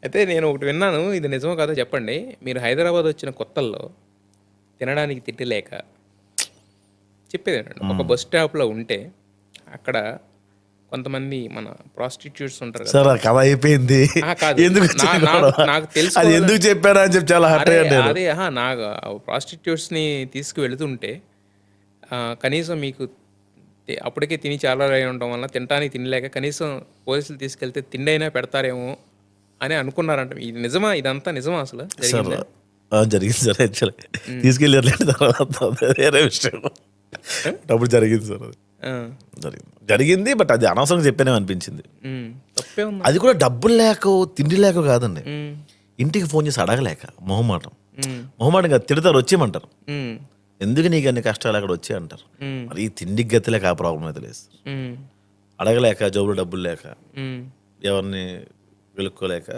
అయితే నేను ఒకటి విన్నాను. ఇది నిజమో కాదో చెప్పండి. మీరు హైదరాబాద్ వచ్చిన కొత్తల్లో తినడానికి తిండి లేక చెప్పేది వినండి. ఒక బస్ స్టాప్‌లో ఉంటే అక్కడ కొంతమంది మన ప్రాస్టిట్యూట్స్ ఉంటారు కదా! సార్ ఆ కథ అయిపోయింది. కాదు. ఎందుకు నా వచ్చింది నా గొడవ? నాకు అది తెలుసుకోవాలని ఎందుకు చెప్పారా అని చెప్పి చాలా హర్ట్ అరే! అయ్యాను నేను. అదే నాకు ప్రాస్టిట్యూట్స్‌ని తీసుకువెళ్తుంటే కనీసం మీకు అప్పటికే తిని చాలా రోజులు ఉండడం వల్ల తినటానికి తినలేక కనీసం పోలీసులు తీసుకెళ్తే తిండైనా పెడతారేమో అని అనుకున్నారంట. ఇది నిజమా? ఇదంతా నిజమా అసలు? సార్ జరిగిందా? జరిగింది సార్ యాక్చువల్లీ. తీసుకెళ్ళారులేండి తర్వాత అది వేరే విషయం. అప్పుడు జరిగింది సార్ అది. ఆ! జరిగింది బట్ అది అనవసరంగా చెప్పానే అనిపించింది. తప్పే ఉంది. అది కూడా డబ్బులు లేకో తిండి లేకో కాదండి. హ్మ్. ఇంటికి ఫోన్ చేసి అడగలేక మొహమాటం. హ్మ్. మొహమాటం కాదు, తిడతారు వచ్చేయమంటారు. హ్మ్. ఎందుకు నీకు అన్ని కష్టాలు అక్కడ వచ్చాయి అంటారు. హ్మ్. మరి ఈ తిండికి గతి లేక ఆ ప్రాబ్లం అయితే లేదు. హ్మ్. అడగలేక జోబులో డబ్బులు లేక హ్మ్. ఎవరిని వెలుక్కోలేక